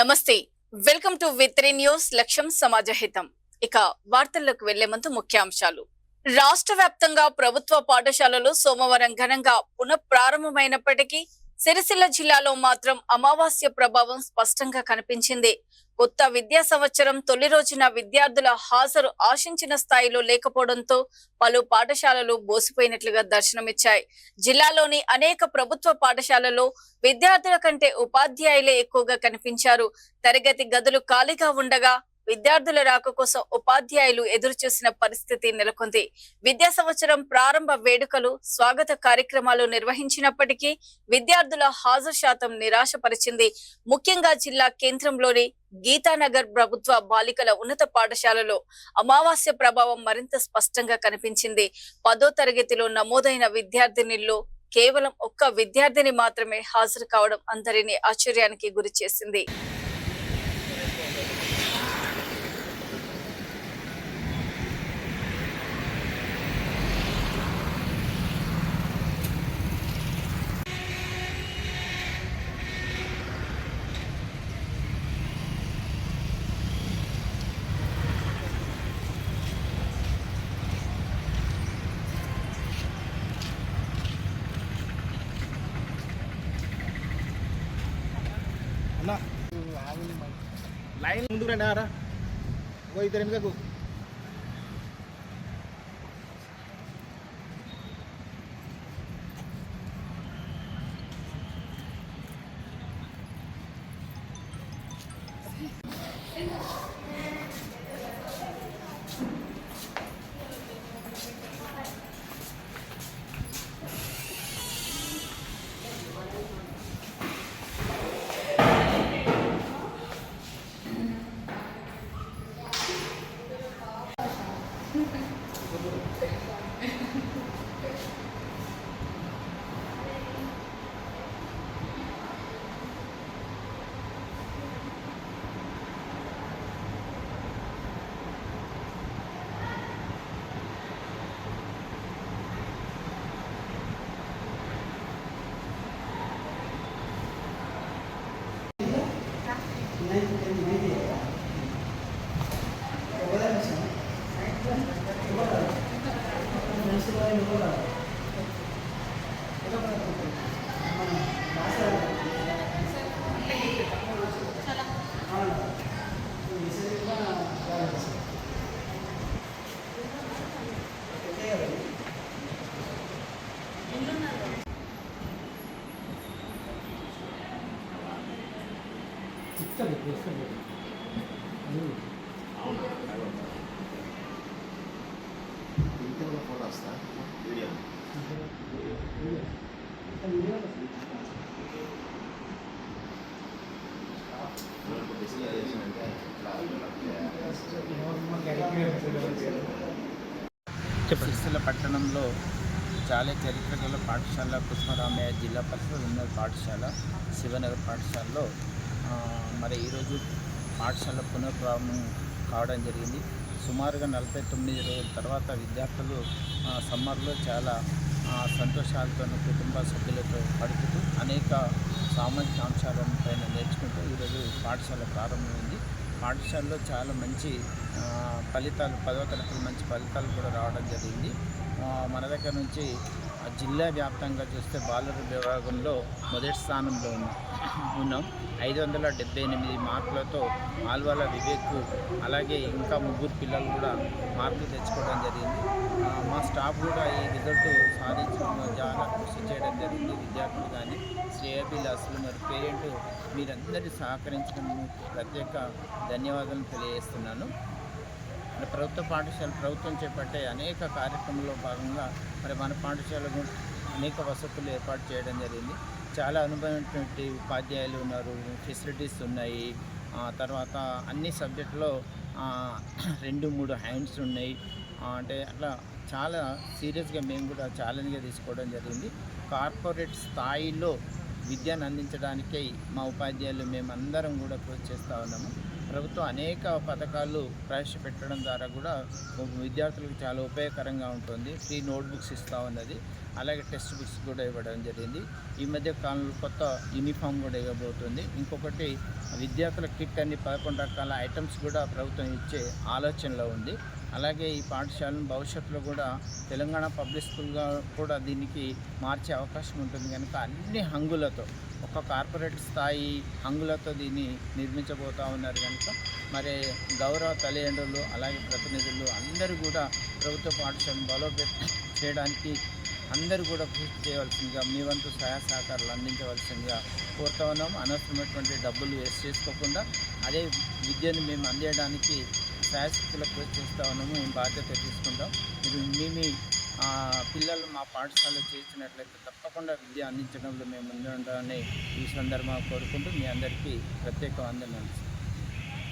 నమస్తే. Welcome to వి3 news. లక్ష్యం సమాజహితం. ఇక వార్తల్లోకి వెళ్లే ముందు ముఖ్యాంశాలు. రాష్ట్ర వ్యాప్తంగా ప్రభుత్వ పాఠశాలలు సోమవారం ఘనంగా పునఃప్రారంభమైనప్పటికీ సిరిసిల్ల జిల్లాలో మాత్రం అమావాస్య ప్రభావం స్పష్టంగా కనిపించింది. కొత్త విద్యా సంవత్సరం తొలి రోజున విద్యార్థుల హాజరు ఆశించిన స్థాయిలో లేకపోవడంతో పలు పాఠశాలలు బోసిపోయినట్లుగా దర్శనమిచ్చాయి. జిల్లాలోని అనేక ప్రభుత్వ పాఠశాలల్లో విద్యార్థుల కంటే ఉపాధ్యాయులే ఎక్కువగా కనిపించారు. తరగతి గదులు ఖాళీగా ఉండగా విద్యార్థుల రాక కోసం ఉపాధ్యాయులు ఎదురు చూసిన పరిస్థితి నెలకొంది. విద్యా సంవత్సరం ప్రారంభ వేడుకలు, స్వాగత కార్యక్రమాలు నిర్వహించినప్పటికీ విద్యార్థుల హాజరు శాతం నిరాశపరిచింది. ముఖ్యంగా జిల్లా కేంద్రంలోని గీతానగర్ ప్రభుత్వ బాలికల ఉన్నత పాఠశాలలో అమావాస్య ప్రభావం మరింత స్పష్టంగా కనిపించింది. 10వ తరగతిలో నమోదైన విద్యార్థినిల్లో కేవలం ఒక్క విద్యార్థిని మాత్రమే హాజరు కావడం అందరినీ ఆశ్చర్యానికి గురి చేసింది. లైన్ ముందుకు రండి ఆరా ఇద్దరు వెనుకకు సిరిసిల్ల పట్టణంలో చాలా చరిత్ర గల పాఠశాల కృష్ణరామయ్య జిల్లా పరిషత్ ఉన్నత పాఠశాల శివనగర్ పాఠశాలలో మరి ఈరోజు పాఠశాల పునఃప్రారంభం కావడం జరిగింది. సుమారుగా 49 రోజుల తర్వాత విద్యార్థులు సమ్మర్లో చాలా సంతోషాలతో కుటుంబ సభ్యులతో గడుపుతూ అనేక సామాజిక అంశాలపైన నేర్చుకుంటూ ఈరోజు పాఠశాల ప్రారంభమైంది. పాఠశాలలో చాలా మంచి ఫలితాలు 10వ తరగతి మంచి ఫలితాలు కూడా రావడం జరిగింది. మన దగ్గర నుంచి జిల్లా వ్యాప్తంగా చూస్తే బాలుర విభాగంలో మొదటి స్థానంలో ఉన్నాం. 578 మార్కులతో ఆల్వాల వివేక్ అలాగే ఇంకా 3 పిల్లలు కూడా మార్కులు తెచ్చుకోవడం జరిగింది. మా స్టాఫ్ కూడా ఈ రిజల్ట్ సాధించడం చాలా కృషి చేయడం జరిగింది. విద్యార్థులు కానీ శ్రేయోభిలాషులు మరి పేరెంట్ మీరందరూ సహకరించడం ప్రత్యేక ధన్యవాదాలు తెలియజేస్తున్నాను. మరి ప్రభుత్వం చేపట్టే అనేక కార్యక్రమాల్లో భాగంగా మరి మన పాఠశాలకు అనేక వసతులు ఏర్పాటు చేయడం జరిగింది. చాలా అనుభవమైనటువంటి ఉపాధ్యాయులు ఉన్నారు, ఫెసిలిటీస్ ఉన్నాయి. తర్వాత అన్ని సబ్జెక్టులో 2-3 హ్యాండ్స్ ఉన్నాయి. అంటే అట్లా చాలా సీరియస్గా మేము కూడా ఛాలెంజ్గా తీసుకోవడం జరిగింది. కార్పొరేట్ స్థాయిలో విద్యను అందించడానికై మా ఉపాధ్యాయులు మేమందరం కూడా కృషి చేస్తూ ఉన్నాము. ప్రభుత్వం అనేక పథకాలు ప్రవేశపెట్టడం ద్వారా కూడా విద్యార్థులకు చాలా ఉపయోగకరంగా ఉంటుంది. ఫ్రీ నోట్బుక్స్ ఇస్తూ ఉన్నది, అలాగే టెక్స్ట్ బుక్స్ కూడా ఇవ్వడం జరిగింది. ఈ మధ్య కాలంలో కొత్త యూనిఫామ్ కూడా ఇవ్వబోతుంది. ఇంకొకటి విద్యార్థుల కిట్ అన్ని 11 రకాల ఐటమ్స్ కూడా ప్రభుత్వం ఇచ్చే ఆలోచనలో ఉంది. అలాగే ఈ పాఠశాలను భవిష్యత్తులో కూడా తెలంగాణ పబ్లిక్ స్కూల్గా కూడా దీనికి మార్చే అవకాశం ఉంటుంది కనుక అన్ని హంగులతో ఒక కార్పొరేట్ స్థాయి హంగులతో దీన్ని నిర్మించబోతూ ఉన్నారు కనుక మరి గౌరవ తల్లిదండ్రులు అలాగే ప్రతినిధులు అందరూ కూడా ప్రభుత్వ పాఠశాలను బలోపేతం చేయడానికి అందరూ కూడా కృషి చేయవలసిందిగా మీ వంతు సహాయ సహకారాలు అందించవలసిందిగా కోరుతూ ఉన్నాము. అనవసరమైనటువంటి డబ్బులు వేస్ట్ చేసుకోకుండా అదే విద్యను మేము అందించడానికి శాయశక్తులకు కృషి చేస్తూ ఉన్నాము. మేము బాధ్యత తీసుకుంటాం. మీరు మీ పిల్లలు మా పాఠశాలలో చేసినట్లయితే తప్పకుండా విద్య అందించడంలో మేము ముందుంటామని ఈ సందర్భంగా కోరుకుంటూ మీ అందరికీ ప్రత్యేక వందనాలు.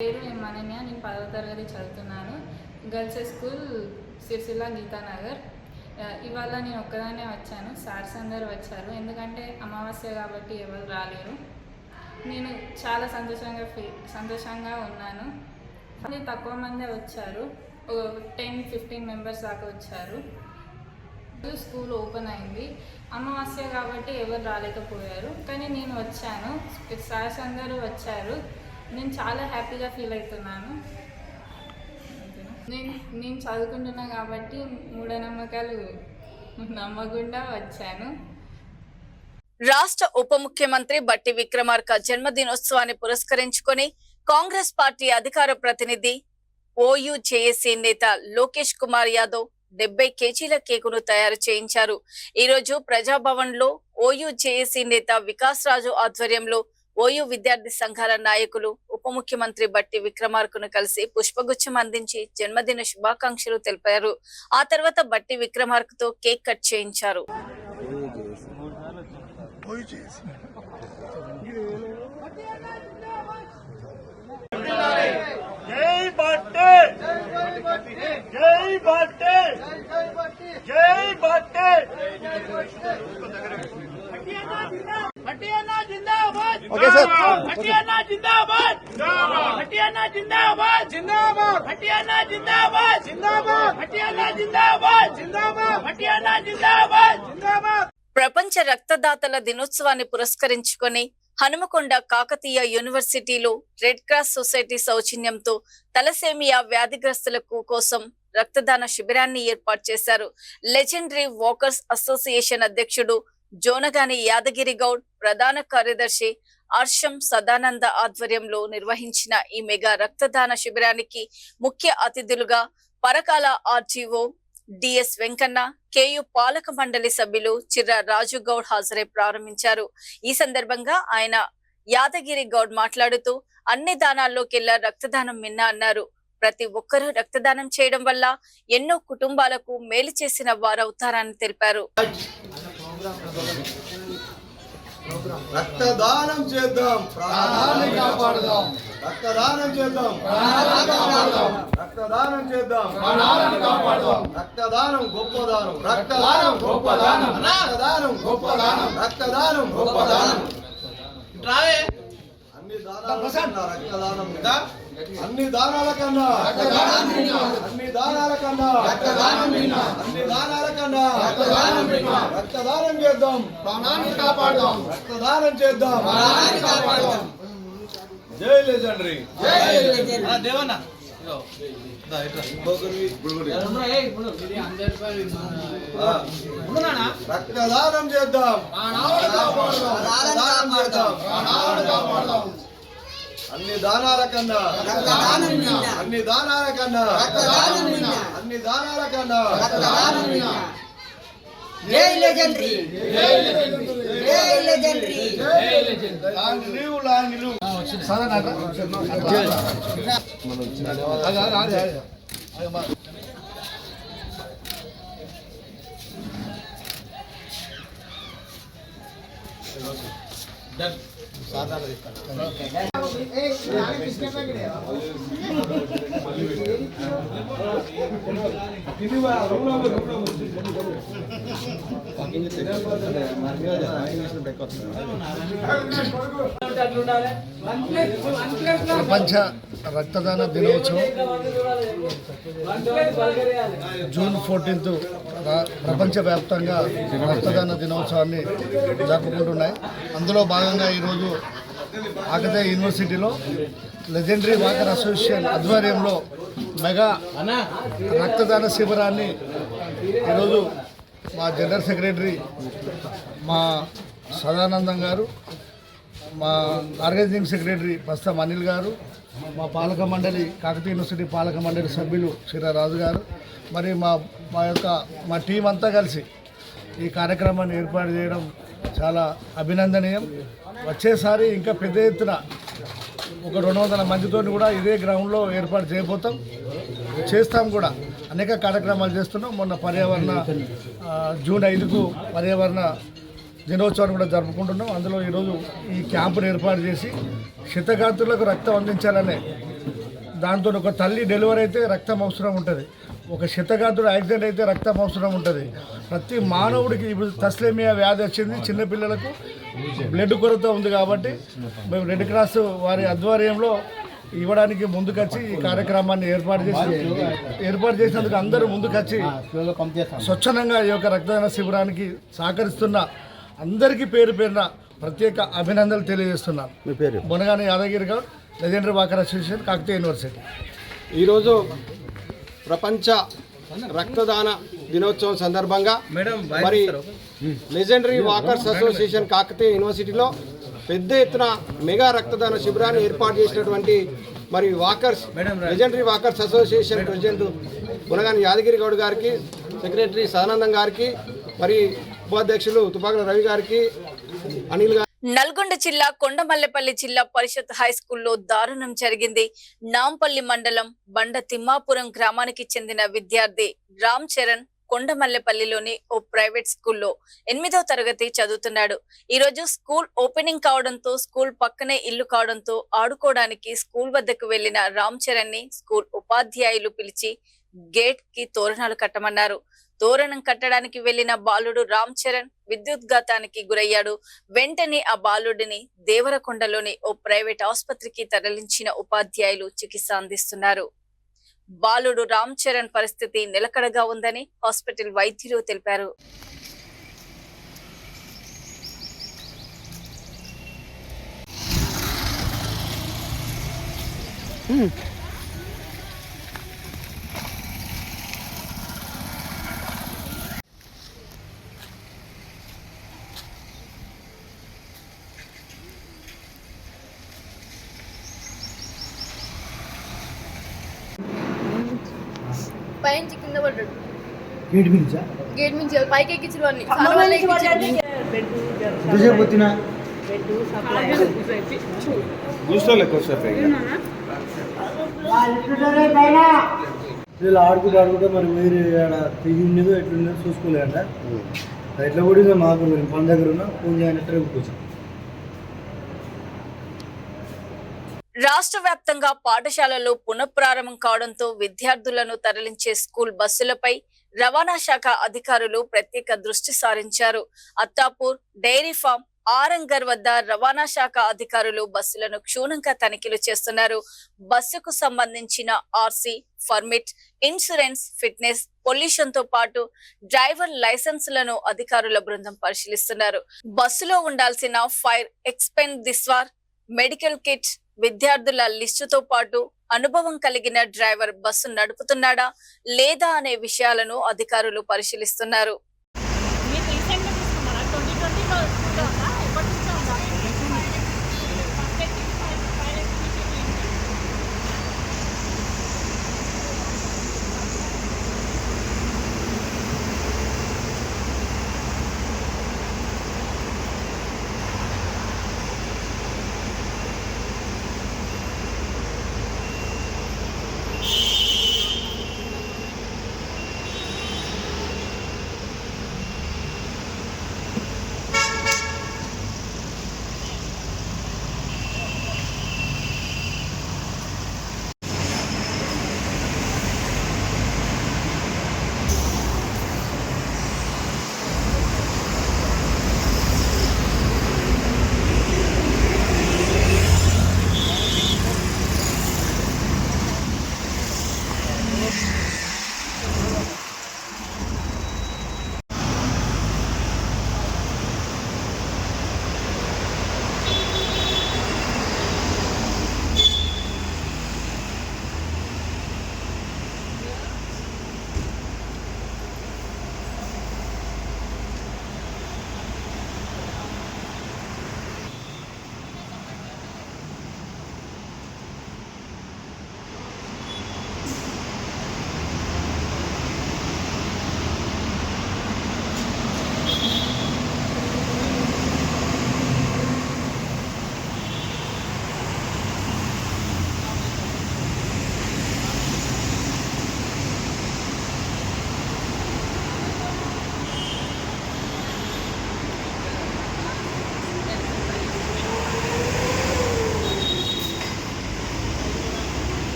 పేరు మనన్య, నేను 10వ తరగతి చదువుతున్నాను. Girls school Sircilla Geetanagar. ఇవాళ నేను ఒక్కదాన్నే వచ్చాను, సార్స్ అందరూ వచ్చారు. ఎందుకంటే అమావాస్య కాబట్టి ఎవరు రాలేరు. నేను చాలా సంతోషంగా ఉన్నాను. తక్కువ మందే వచ్చారు, 10-15 మెంబర్స్ దాకా వచ్చారు. స్కూల్ ఓపెన్ అయింది, అమావాస్య కాబట్టి ఎవరు రాలేకపోయారు. కానీ నేను వచ్చాను, సార్స్ అందరూ వచ్చారు. నేను చాలా హ్యాపీగా ఫీల్ అవుతున్నాను. నేను చదువుకుంటున్నా కాబట్టి మూఢనమ్మకాలు నమ్మకుండా వచ్చాను. రాష్ట్ర ఉప ముఖ్యమంత్రి బట్టి విక్రమార్క జన్మదినోత్సవాన్ని పురస్కరించుకొని కాంగ్రెస్ పార్టీ అధికార ప్రతినిధి ఓయూజేఏసీ నేత లోకేష్ కుమార్ యాదవ్ 70 కేజీల కేకును తయారు చేయించారు. ఈ రోజు ప్రజాభవన్ లో ఓయూజేఏసీ నేత వికాస్ రాజు ఆధ్వర్యంలో ఓయూ విద్యార్థి సంఘాల నాయకులు ఉప ముఖ్యమంత్రి బట్టి విక్రమార్కను కలిసి పుష్పగుచ్చం అందించి జన్మదిన శుభాకాంక్షలు తెలిపారు. ఆ తర్వాత బట్టి విక్రమార్కతో కేక్ కట్ చేయించారు. జై బట్టి, జై బట్టి, జై బట్టి. హటియానా జిందాబాద్, హటియానా జిందాబాద్, హటియానా జిందాబాద్, జిందాబాద్, హటియానా జిందాబాద్, జిందాబాద్, హటియానా జిందాబాద్, జిందాబాద్, హటియానా జిందాబాద్, జిందాబాద్. ప్రపంచ రక్తదాతల దినోత్సవాన్ని పురస్కరించుకొని హనుమకొండ కాకతీయ యూనివర్సిటీలో రెడ్ క్రాస్ సొసైటీ సౌజన్యంతో తలసేమియా వ్యాధిగ్రస్తులకు కోసం రక్తదాన శిబిరాన్ని ఏర్పాటు చేశారు. లెజెండరీ వాకర్స్ అసోసియేషన్ అధ్యక్షుడు జోనగాని యాదగిరి గౌడ్, ప్రధాన కార్యదర్శి అర్షం సదానంద ఆధ్వర్యంలో నిర్వహించిన ఈ మెగా రక్తదాన శిబిరానికి ముఖ్య అతిథులుగా Parakala RGO DS Venkanna, KU పాలక మండలి సభ్యులు చిర్ర రాజు గౌడ్ హాజరై ప్రారంభించారు. ఈ సందర్భంగా ఆయన యాదగిరి గౌడ్ మాట్లాడుతూ అన్ని దానాల్లోకెల్లా రక్తదానం మిన్న అన్నారు. ప్రతి ఒక్కరూ రక్తదానం చేయడం వల్ల ఎన్నో కుటుంబాలకు మేలు చేసిన వారవుతారని తెలిపారు. రక్తదానం చేద్దాం, ప్రాణాన్ని కాపాడదాం. రక్తదానం చేద్దాం, ప్రాణాన్ని కాపాడదాం. రక్తదానం చేద్దాం, ప్రాణాన్ని కాపాడదాం. రక్తదానం గొప్పదానం, రక్తదానం గొప్పదానం, రక్తదానం గొప్పదానం, రక్తదానం గొప్పదానం. అన్ని దానాల కన్నా రక్తదానం, అన్ని దానాల కన్నా రక్తదానం, అన్ని దానాల కన్నా రక్తదానం, అన్ని దానాల కన్నా రక్తదానం. రక్తదానం చేద్దాం, ప్రాణాన్ని కాపాడదాం. రక్తదానం చేద్దాం, ప్రాణాన్ని కాపాడదాం. జై లెజెండరీ, జై లెజెండరీ. దేవన్న రక్తదానం చేద్దాం, రక్తదానం చేద్దాం, అన్ని దానాల కన్నా అన్ని దానాల కన్నా అన్ని దానాల కన్నా. జై లెజెండరీ, జై లెజెండరీ. ప్రపంచ రక్తదాన దినోత్సవం జూన్ 14 ప్రపంచవ్యాప్తంగా రక్తదాన దినోత్సవాన్ని జరుపుకుంటున్నాయి. అందులో భాగంగా ఈరోజు కాకతీయ యూనివర్సిటీలో లెజెండరీ వాకర్ అసోసియేషన్ ఆధ్వర్యంలో మెగా రక్తదాన శిబిరాన్ని ఈరోజు మా జనరల్ సెక్రటరీ మా సదానందం గారు, మా ఆర్గనైజింగ్ సెక్రటరీ ప్రస్తుతం అనిల్ గారు, మా పాలక మండలి కాకతీయ యూనివర్సిటీ పాలక మండలి సభ్యులు శ్రీరాజు గారు, మరి మా టీం అంతా కలిసి ఈ కార్యక్రమాన్ని ఏర్పాటు చేయడం చాలా అభినందనీయం. వచ్చేసారి ఇంకా పెద్ద ఎత్తున ఒక 200 మందితో కూడా ఇదే గ్రౌండ్లో ఏర్పాటు చేస్తాం కూడా. అనేక కార్యక్రమాలు చేస్తున్నాం. మొన్న జూన్ 5కు పర్యావరణ దినోత్సవాన్ని కూడా జరుపుకుంటున్నాం. అందులో ఈరోజు ఈ క్యాంపును ఏర్పాటు చేసి క్షతగాత్రులకు రక్తం అందించాలనే దాంతో ఒక తల్లి డెలివరీ అయితే రక్తం అవసరం ఉంటుంది, ఒక క్షతగాత్రుడు యాక్సిడెంట్ అయితే రక్తం అవసరం ఉంటుంది. ప్రతి మానవుడికి ఇప్పుడు తస్లేమియా వ్యాధి వచ్చింది, చిన్నపిల్లలకు బ్లడ్ కొరత ఉంది. కాబట్టి మేము రెడ్ క్రాస్ వారి ఆధ్వర్యంలో ఇవ్వడానికి ముందుకొచ్చి ఈ కార్యక్రమాన్ని ఏర్పాటు చేసినందుకు అందరూ ముందుకొచ్చి స్వచ్ఛందంగా ఈ యొక్క రక్తదాన శిబిరానికి సహకరిస్తున్న అందరికీ పేరు పేరున ప్రత్యేక అభినందనలు తెలియజేస్తున్నాను. మీ పేరు? Bonagani Yadagiri Goud, legendary walker association, Kakatiya university. ఈరోజు ప్రపంచ రక్తదాన దినోత్సవం సందర్భంగా మరి లెజెండరీ వాకర్స్ అసోసియేషన్ కాకతీయ యూనివర్సిటీలో పెద్ద ఎత్తున మెగా రక్తదాన శిబిరాన్ని ఏర్పాటు చేసినటువంటి మరి legendary walkers association president Bonagani Yadagiri Goud గారికి, సెక్రటరీ సదానందం గారికి, మరి ఉపాధ్యక్షులు తుపాకుల రవి గారికి, అనిల్ గారు. నల్గొండ జిల్లా కొండమల్లెపల్లి జిల్లా పరిషత్ హై స్కూల్లో దారుణం జరిగింది. నాంపల్లి మండలం బండ తిమ్మాపురం గ్రామానికి చెందిన విద్యార్థి రామ్ చరణ్ కొండమల్లెపల్లిలోని ఓ ప్రైవేట్ స్కూల్లో 8వ తరగతి చదువుతున్నాడు. ఈ రోజు స్కూల్ ఓపెనింగ్ కావడంతో, స్కూల్ పక్కనే ఇల్లు కావడంతో ఆడుకోవడానికి స్కూల్ వద్దకు వెళ్లిన రామ్ చరణ్ ని స్కూల్ ఉపాధ్యాయులు పిలిచి గేట్ కి తోరణాలు కట్టమన్నారు. తోరణం కట్టడానికి వెళ్లిన బాలుడు రామ్ చరణ్ విద్యుద్ఘాతానికి గురయ్యాడు. వెంటనే ఆ బాలుడిని దేవరకొండలోని ఓ ప్రైవేట్ ఆసుపత్రికి తరలించిన ఉపాధ్యాయులు చికిత్స అందిస్తున్నారు. బాలుడు రామ్ చరణ్ పరిస్థితి నిలకడగా ఉందని హాస్పిటల్ వైద్యులు తెలిపారు. పైనుంచి కింద పడ్డాడు. గేట్ మించి పైకి ఎక్కించిన వాడిని వీళ్ళు ఆడుకుంటే మరి వేరే తిరిగి ఉండేదో ఎట్లుండేదో చూసుకోలేదంట. ఎట్లా కూడా మాకు పని దగ్గర ఉన్న ఫోన్ చేయనట్టు కూర్చొని. రాష్ట్ర వ్యాప్తంగా పాఠశాలలు పునఃప్రారంభం కావడంతో విద్యార్థులను తరలించే స్కూల్ బస్సులపై రవాణా శాఖ అధికారులు ప్రత్యేక దృష్టి సారించారు. అత్తాపూర్, డైరీ ఫామ్, ఆరంగర్ వద్ద రవాణా శాఖ అధికారులు బస్సులను క్షుణ్ణంగా తనిఖీలు చేస్తున్నారు. బస్సుకు సంబంధించిన RC, permit, insurance, fitness, pollution తో పాటు డ్రైవర్ లైసెన్సులను అధికారుల బృందం పరిశీలిస్తున్నారు. బస్సులో ఉండాల్సిన ఫైర్ ఎక్స్పెండిచర్, మెడికల్ కిట్, విద్యార్థుల లిస్టుతో పాటు అనుభవం కలిగిన డ్రైవర్ బస్సు నడుపుతున్నాడా లేదా అనే విషయాలను అధికారులు పరిశీలిస్తున్నారు.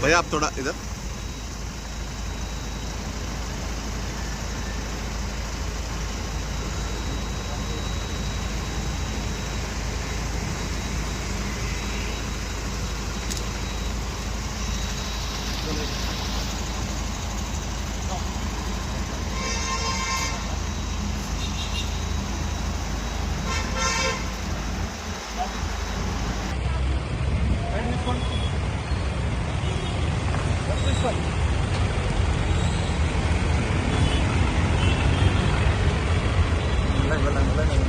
भैया आप थोड़ा इधर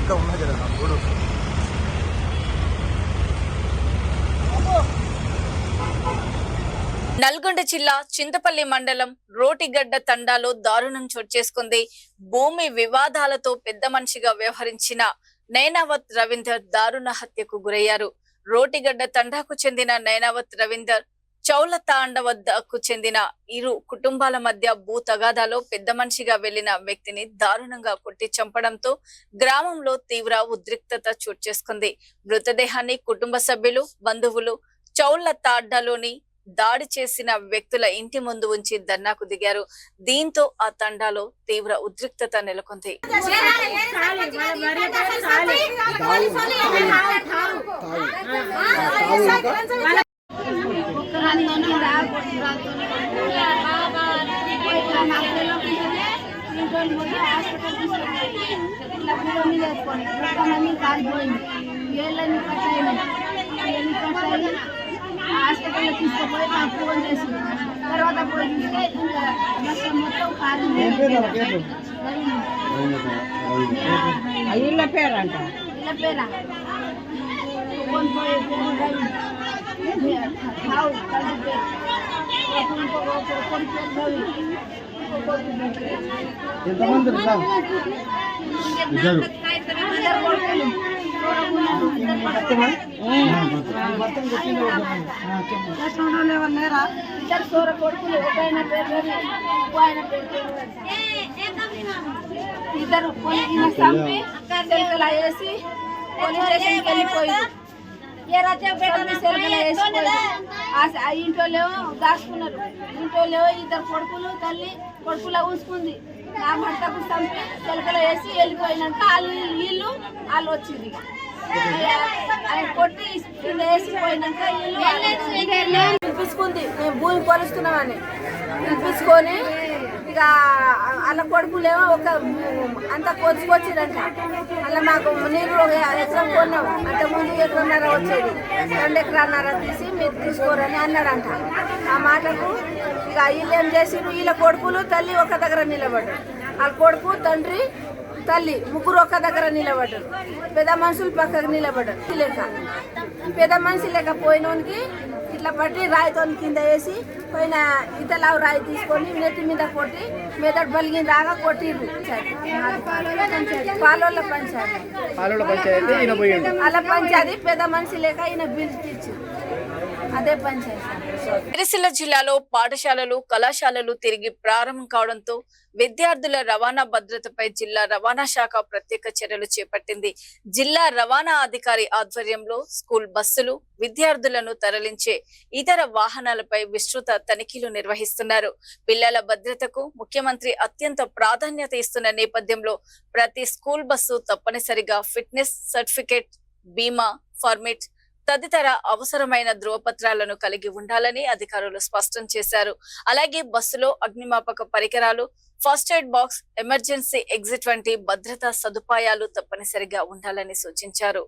ఇంకా ఉన్నాయి కదా చూడు. నల్గొండ జిల్లా చింతపల్లి మండలం రోటిగడ్డ తండాలో దారుణం చోటు చేసుకుంది. భూమి వివాదాలతో పెద్ద మనిషిగా వ్యవహరించిన నైనావత్ రవీందర్ దారుణ హత్యకు గురయ్యారు. రోటిగడ్డ తండాకు చెందిన నైనావత్ రవీందర్ చౌలతాండ వద్దకు చెందిన ఇరు కుటుంబాల మధ్య భూ తగాదాలో పెద్ద మనిషిగా వెళ్లిన వ్యక్తిని దారుణంగా కొట్టి చంపడంతో గ్రామంలో తీవ్ర ఉద్రిక్తత చోటు చేసుకుంది. మృతదేహాన్ని కుటుంబ సభ్యులు, బంధువులు చౌలతాండలోని దాడి చేసిన వ్యక్తుల ఇంటి ముందు ఉంచి ధర్నాకు దిగారు. దీంతో ఆ తండాలో తీవ్ర ఉద్రిక్తత నెలకొంది. హాస్పిటల్లో తీసుకుపోయి నాకు ఫోన్ చేసింది. తర్వాత పోయి చూస్తే ఇంకా మొత్తం ఇళ్ళ పేరంట ఇళ్ళ పేరా ఇద్దరు సోర కొడుకులు, ఒక ఆయన పేరు ఆయన పేరు ఇద్దరు చంపి సెల్కలా వేసి పోలీస్ స్టేషన్కి వెళ్ళిపోయింది. ఇంట్లో దాచుకున్నారు. ఇంట్లో ఇద్దరు కొడుకులు, తల్లి కొడుకులా ఊసుకుంది. నా భర్తకు చంపి సెల్కలో వేసి వెళ్ళిపోయినాక వీళ్ళు వచ్చింది. ఆయన కొట్టి కింద వేసిపోయినాక వీళ్ళు పిలిపించుకుంది. మేము భూమి కొలుస్తున్నామని పిలిపించుకొని ఇక వాళ్ళ కొడుకులేమో ఒక అంతా కొలుచుకొచ్చిరంట. అలా మాకు నీరు ఎకరం కొన్నాం, అంతకుముందు 1.5 ఎకరం వచ్చేది, 2 ఎకరాన్నర తీసి మీరు తీసుకోరని అన్నాడంట. ఆ మాటకు ఇక వీళ్ళు ఏం చేసిరు, వీళ్ళ కొడుకులు తల్లి ఒక దగ్గర నిలబడ్డారు. వాళ్ళ కొడుకు, తండ్రి, తల్లి ముగ్గురు ఒక్క దగ్గర నిలబడ్డారు. పెద్ద మనుషులు పక్కకు నిలబడ్డారు. లేక పెద్ద మనిషి లేక పోయినోనికి ఇట్లా పట్టి రాయితో కింద వేసి పోయిన ఇతలా రాయి తీసుకొని నెత్తి మీద కొట్టి మెదడు బలిగిన రాగా కొట్టిరు. పాలోళ్ళ పంచాయతీ అలా పంచాయతీ పెద్ద మనిషి లేక ఈయన పిలిపించి అదే పంచాయతీ. సిరిసిల్ల జిల్లాలో పాఠశాలలు, కళాశాలలు తిరిగి ప్రారంభం కావడంతో విద్యార్థుల రవాణా భద్రతపై జిల్లా రవాణా శాఖ ప్రత్యేక చర్యలు చేపట్టింది. జిల్లా రవాణా అధికారి ఆధ్వర్యంలో స్కూల్ బస్సులు, విద్యార్థులను తరలించే ఇతర వాహనాలపై విస్తృత తనిఖీలు నిర్వహిస్తున్నారు. పిల్లల భద్రతకు ముఖ్యమంత్రి అత్యంత ప్రాధాన్యత ఇస్తున్న నేపథ్యంలో ప్రతి స్కూల్ బస్సు తప్పనిసరిగా ఫిట్నెస్ సర్టిఫికేట్, బీమా, పర్మిట్ తదితర అవసరమైన ధృవపత్రాలను కలిగి ఉండాలని అధికారులు స్పష్టం చేశారు. అలాగే బస్సులో అగ్నిమాపక పరికరాలు, first aid box, emergency exit వంటి భద్రతా సదుపాయాలు తప్పనిసరిగా ఉండాలని సూచించారు.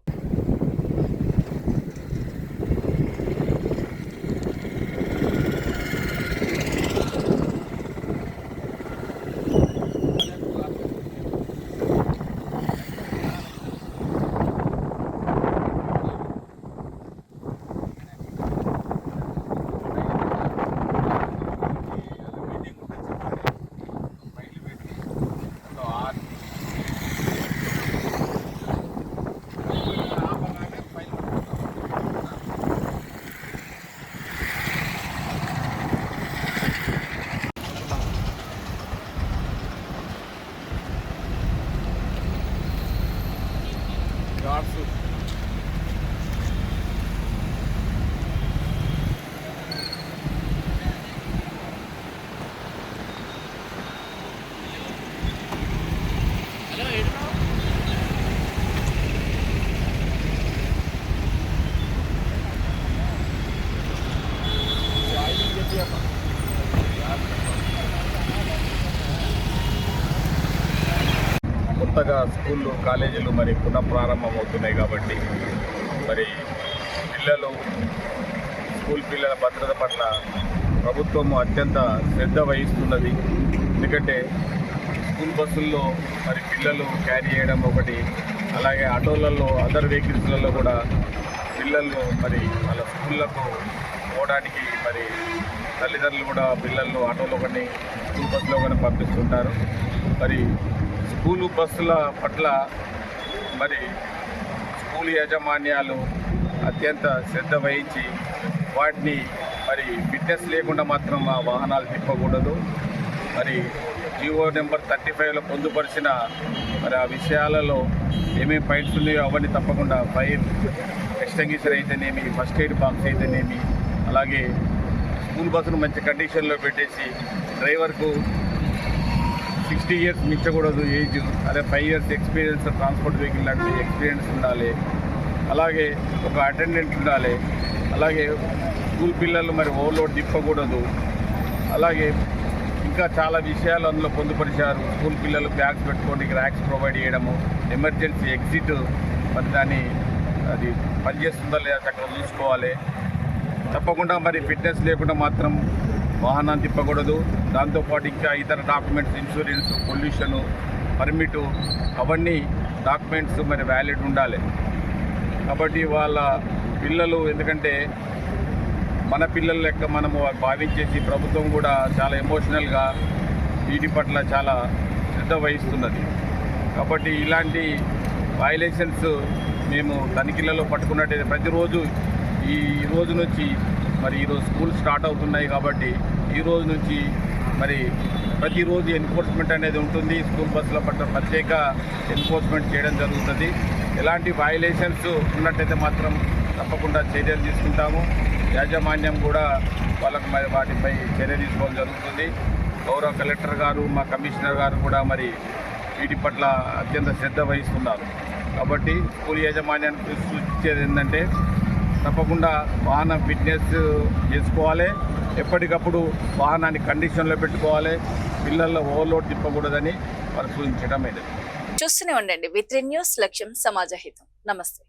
కొత్తగా స్కూళ్ళు కాలేజీలు మరి పునఃప్రారంభం అవుతున్నాయి కాబట్టి మరి స్కూల్ పిల్లల భద్రత పట్ల ప్రభుత్వం అత్యంత శ్రద్ధ వహిస్తున్నది. ఎందుకంటే స్కూల్ బస్సుల్లో మరి పిల్లలు క్యారీ చేయడం ఒకటి, అలాగే ఆటోలలో అదర్ వెహికల్స్లలో కూడా పిల్లలు మరి వాళ్ళ స్కూళ్ళకు పోవడానికి మరి తల్లిదండ్రులు కూడా పిల్లలను ఆటోలో కానీ స్కూల్ బస్సులో కానీ పంపిస్తుంటారు. మరి స్కూలు బస్సుల పట్ల మరి స్కూల్ యాజమాన్యాలు అత్యంత శ్రద్ధ వహించి వాటిని మరి ఫిట్నెస్ లేకుండా మాత్రం ఆ వాహనాలు తిప్పకూడదు. మరి జీవో నెంబర్ 35లో పొందుపరిచిన మరి ఆ విషయాలలో ఏమేమి పాయింట్స్ ఉన్నాయో అవన్నీ తప్పకుండా ఫైర్ ఎక్స్టెంగ్విషర్ అయితేనేమి, ఫస్ట్ ఎయిడ్ బాక్స్ అయితేనేమి, అలాగే స్కూల్ బస్సును మంచి కండిషన్లో పెట్టేసి డ్రైవర్కు 60 ఇయర్స్ మించకూడదు ఏజ్, అదే 5 ఇయర్స్ ఎక్స్పీరియన్స్ ట్రాన్స్పోర్ట్ వెహికల్ లాంటి ఎక్స్పీరియన్స్ ఉండాలి. అలాగే ఒక అటెండెంట్ ఉండాలి. అలాగే స్కూల్ పిల్లలు మరి ఓవర్లోడ్ తిప్పకూడదు. అలాగే ఇంకా చాలా విషయాలు అందులో పొందుపరిచారు. స్కూల్ పిల్లలు బ్యాగ్స్ పెట్టుకోవడానికి ర్యాక్స్ ప్రొవైడ్ చేయడము, ఎమర్జెన్సీ ఎగ్జిట్ మరి దాన్ని అది పనిచేస్తుందా లేదా చక్కగా చూసుకోవాలి. తప్పకుండా మరి ఫిట్నెస్ లేకుండా మాత్రం వాహనాన్ని తిప్పకూడదు. దాంతోపాటు ఇంకా ఇతర డాక్యుమెంట్స్, ఇన్సూరెన్స్, పొల్యూషను, పర్మిటు, అవన్నీ డాక్యుమెంట్స్ మరి వ్యాలిడ్ ఉండాలి. కాబట్టి వాళ్ళ పిల్లలు, ఎందుకంటే మన పిల్లల లెక్క మనము భావించేసి ప్రభుత్వం కూడా చాలా ఎమోషనల్గా వీటి పట్ల చాలా శ్రద్ధ వహిస్తున్నది. కాబట్టి ఇలాంటి వైలేషన్స్ మేము తనిఖీలలో పట్టుకున్నట్టయితే ప్రతిరోజు ఈ రోజు నుంచి మరి ఈరోజు స్కూల్ స్టార్ట్ అవుతున్నాయి కాబట్టి ఈ రోజు నుంచి మరి ప్రతిరోజు ఎన్ఫోర్స్మెంట్ అనేది ఉంటుంది. స్కూల్ బస్సుల పట్ల ప్రత్యేక ఎన్ఫోర్స్మెంట్ చేయడం జరుగుతుంది. ఎలాంటి వైలేషన్స్ ఉన్నట్టయితే మాత్రం తప్పకుండా చర్యలు తీసుకుంటాము. యాజమాన్యం కూడా వాళ్ళకు మరి వాటిపై చర్య తీసుకోవడం జరుగుతుంది. గౌరవ కలెక్టర్ గారు, మా కమిషనర్ గారు కూడా మరి వీటి పట్ల అత్యంత శ్రద్ధ వహిస్తున్నారు. కాబట్టి స్కూల్ యాజమాన్యానికి సూచించేది ఏంటంటే తప్పకుండా వాహనం ఫిట్నెస్ చేసుకోవాలి, ఎప్పటికప్పుడు వాహనాన్ని కండిషన్లో పెట్టుకోవాలి, పిల్లల్లో ఓవర్లోడ్ తిప్పకూడదని వారు సూచించడం అయింది. చూస్తూనే ఉండండి V3 న్యూస్, లక్ష్యం సమాజహితం. నమస్తే.